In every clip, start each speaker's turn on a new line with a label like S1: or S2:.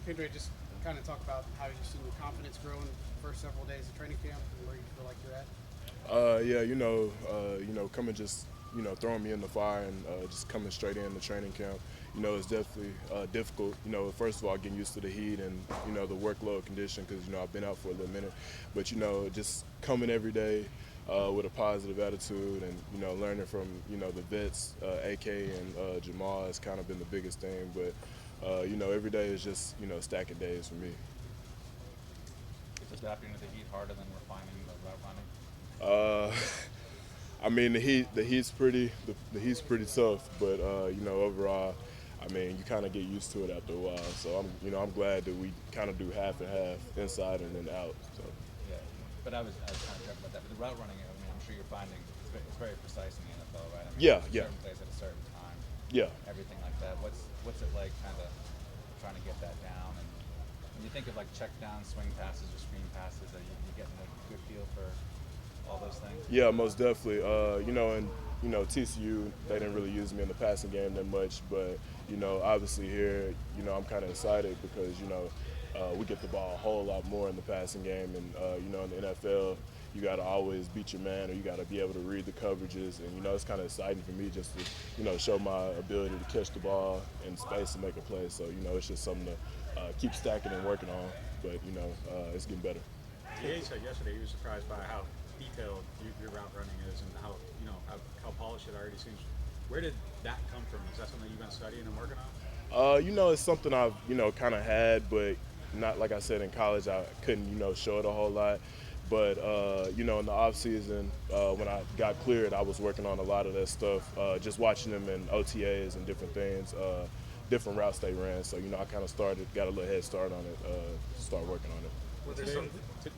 S1: Kendre, just kind of talk about how you've seen your confidence grow in the first several days of training camp and where you feel like you're at.
S2: Yeah, coming just, throwing me in the fire and just coming straight into training camp, it's definitely difficult. First of all, getting used to the heat and, the workload condition because, I've been out for a little minute. But, just coming every day with a positive attitude and, learning from, the vets, AK and Jamal has kind of been the biggest thing. But, every day is just, stacking days for me.
S3: Is adapting to the heat harder than refining the route running?
S2: Uh, I mean, the heat's pretty tough, but overall, I mean, you kind of get used to it after a while. So I'm glad that we kind of do half and half, inside and then out. So
S3: Yeah, but I was kind of joking about that. But the route running, I mean, I'm sure you're finding it's very precise in the NFL, right? I mean,
S2: yeah, yeah,
S3: certain plays at a certain time,
S2: yeah.
S3: everything like that. What's it like, kind of trying to get that down? And when you think of like check down, swing passes, or screen passes, are you getting a good feel for all those things?
S2: Yeah, most definitely. And TCU, they didn't really use me in the passing game that much, but obviously here, I'm kind of excited because we get the ball a whole lot more in the passing game, and in the NFL, you got to always beat your man, or you got to be able to read the coverages, and it's kind of exciting for me just to show my ability to catch the ball in space and make a play. So it's just something to keep stacking and working on, but it's getting better.
S4: TA said yesterday he was surprised by how detailed your route running is and how polished it already seems. Where did that come from? Is that something you've been studying and working on?
S2: It's something I've kind of had, but not like I said in college. I couldn't show it a whole lot. But in the off season, when I got cleared, I was working on a lot of that stuff. Just watching them in OTAs and different things, different routes they ran. So I kind of got a little head start on it, start working on it.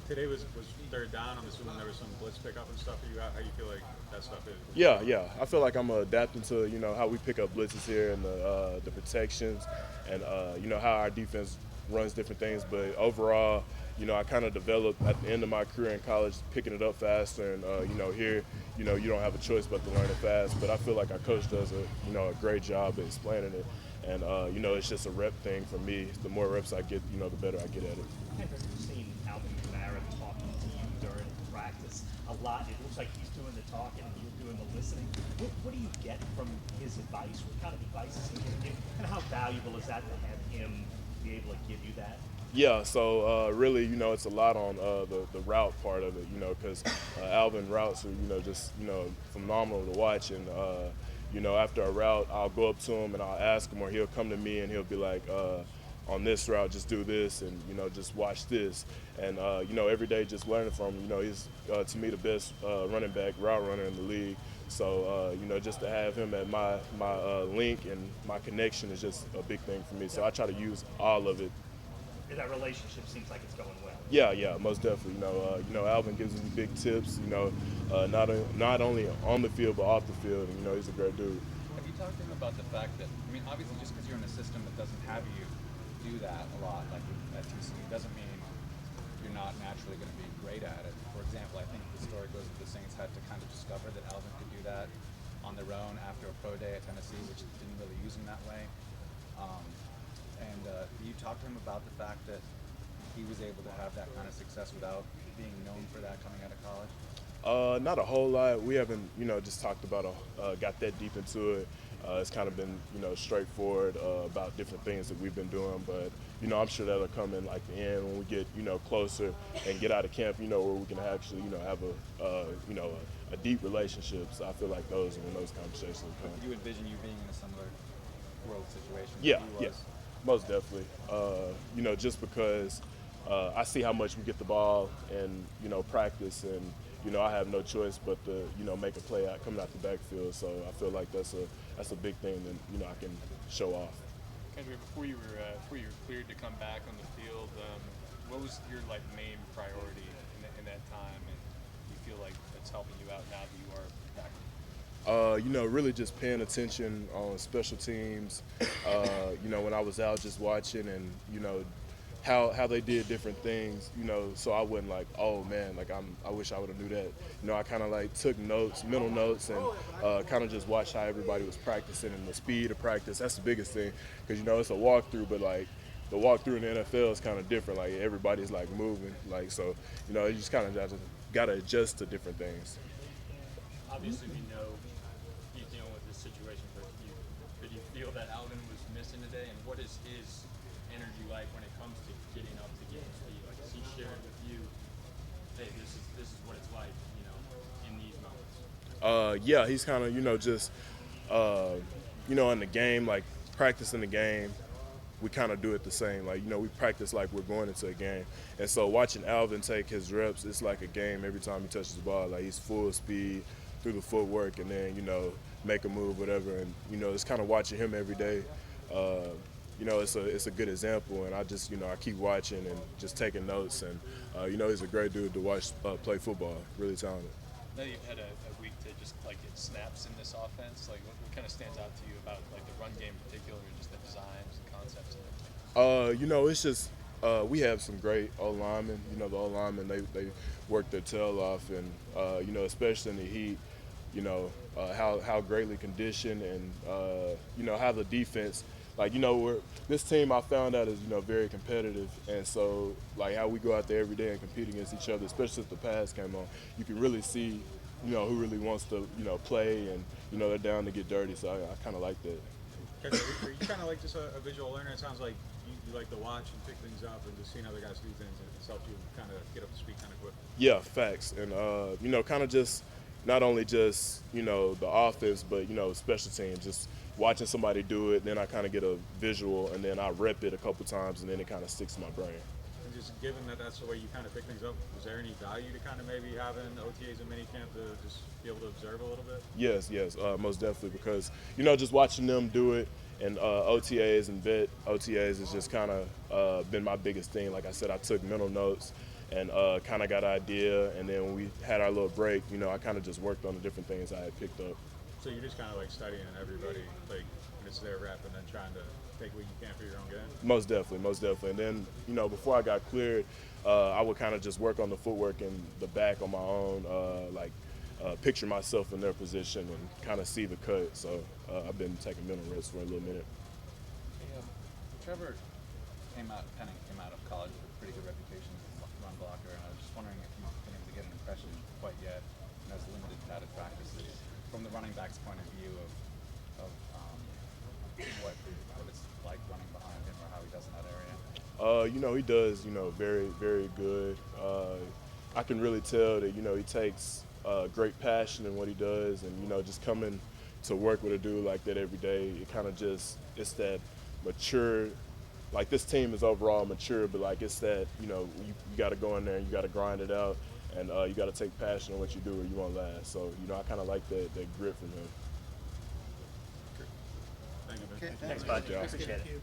S4: Today was third down. I'm assuming there was some blitz pickup and stuff for you. How you feel like that stuff is?
S2: Yeah. I feel like I'm adapting to how we pick up blitzes here and the protections and how our defense runs different things. But overall, I kind of developed at the end of my career in college, picking it up faster. And here, you don't have a choice but to learn it fast. But I feel like our coach does a great job at explaining it. And it's just a rep thing for me. The more reps I get, the better I get at it.
S5: I've seen Alvin Kamara talking to you during practice a lot. It looks like he's doing the talking and you're doing the listening. What do you get from his advice? What kind of advice is he going to give? And how valuable is that to have him be able to give you that?
S2: Yeah, so really, it's a lot on the route part of it, because Alvin routes are, just, phenomenal to watch. And, after a route, I'll go up to him and I'll ask him, or he'll come to me and he'll be like, on this route, just do this and, just watch this. And, every day just learning from him. He's, to me, the best running back, route runner in the league. So, just to have him at my link and my connection is just a big thing for me. So I try to use all of it.
S5: And that relationship seems like it's going well.
S2: Yeah, most definitely. Alvin gives me big tips, not only on the field, but off the field. And, he's a great dude.
S3: Have you talked to him about the fact that, I mean, obviously just because you're in a system that doesn't have you do that a lot, like at TCU, doesn't mean you're not naturally going to be great at it. For example, I think the story goes that the Saints had to kind of discover that Alvin could do that on their own after a pro day at Tennessee, which didn't really use him that way. You talk to him about the fact that he was able to have that kind of success without being known for that coming out of college?
S2: Not a whole lot. We haven't, just talked about, got that deep into it. It's kind of been, straightforward about different things that we've been doing. But, I'm sure that'll come in like the end when we get, closer and get out of camp, where we can actually, have a deep relationship. So I feel like those are when those conversations will come.
S3: Do you envision you being in a similar growth situation?
S2: Yeah. Most definitely. Just because I see how much we get the ball and, practice and, I have no choice but to, make a play out coming out the backfield. So I feel like that's a big thing that, I can show off.
S6: Kendre, before you were cleared to come back on the field, what was your main priority in that time, and do you feel like that's helping you out now that you are back?
S2: Really just paying attention on special teams. When I was out just watching and, how they did different things, so I wasn't like, oh man, I wish I would have knew that. I kind of took notes, mental notes, and kind of just watched how everybody was practicing and the speed of practice. That's the biggest thing, because it's a walkthrough, but the walkthrough in the NFL is kind of different. Like everybody's like moving, like so. You know, you just kind of got to adjust to different things.
S7: Obviously, we know he's dealing with this situation, but did you feel that Alvin was missing today? And what is his energy like when it comes to getting up to game speed? Like, is he sharing with you, hey, this is what it's like, you know, in these moments?
S2: Yeah, he's kind of, you know, just, you know, in the game, like practicing the game, we kind of do it the same. Like, you know, we practice like we're going into a game. And so watching Alvin take his reps, it's like a game every time he touches the ball. Like, he's full speed through the footwork and then, you know, make a move, whatever. And, you know, it's kind of watching him every day. You know, it's a good example. And I just, you know, I keep watching and just taking notes. And, you know, he's a great dude to watch play football, really talented.
S6: Now you've had a week to just like get snaps in this offense. Like, what kind of stands out to you about like the run game in particular, and just the designs and concepts and everything?
S2: You know, it's just we have some great O-linemen. You know, the O-linemen, they work their tail off, and you know, especially in the heat, you know, how greatly conditioned, and you know, how the defense, like, you know, this team I found out is, you know, very competitive, and so like how we go out there every day and compete against each other, especially if the pass came on, you can really see, you know, who really wants to, you know, play, and you know, they're down to get dirty. So I kind of like that.
S4: Are you kind of like just a visual learner? It sounds like you like to watch and pick things up and just seeing other guys do things, and it's helped you kind of get up to speed kind of quick.
S2: Yeah, facts. And, you know, kind of just not only just, you know, the offense, but, you know, special teams, just watching somebody do it, then I kind of get a visual, and then I rep it a couple times, and then it kind of sticks in my brain.
S4: And just given that that's the way you kind of pick things up, was there any value to kind of maybe having OTAs and minicamp to just be able to observe a little bit?
S2: Yes, most definitely, because, you know, just watching them do it, and OTAs and vet OTAs has just kind of been my biggest thing. Like I said, I took mental notes and kind of got an idea, and then when we had our little break, you know, I kind of just worked on the different things I had picked up.
S4: So you're just kind of like studying everybody, like when it's their rep, and then trying to take what you can for your own game?
S2: Most definitely. And then, you know, before I got cleared, I would kind of just work on the footwork in the back on my own, picture myself in their position and kind of see the cut. So I've been taking mental reps for a little minute.
S3: Trevor Penning came out of college with a pretty good reputation as a run blocker, and I was just wondering if you've been able to get an impression quite yet, and as limited padded practices, from the running back's point of view of what it's like running behind him, or how he does in that area.
S2: You know, he does, you know, very, very good. I can really tell that, you know, he takes great passion in what he does, and, you know, just coming to work with a dude like that every day, it kind of just, it's that mature, like this team is overall mature, but like it's that, you know, you got to go in there and you got to grind it out, and you got to take passion in what you do or you won't last. So, you know, I kind of like that grit from him.
S4: Thank you, man.
S1: Okay,
S5: Thanks, bud.
S2: y'all.
S5: Appreciate it.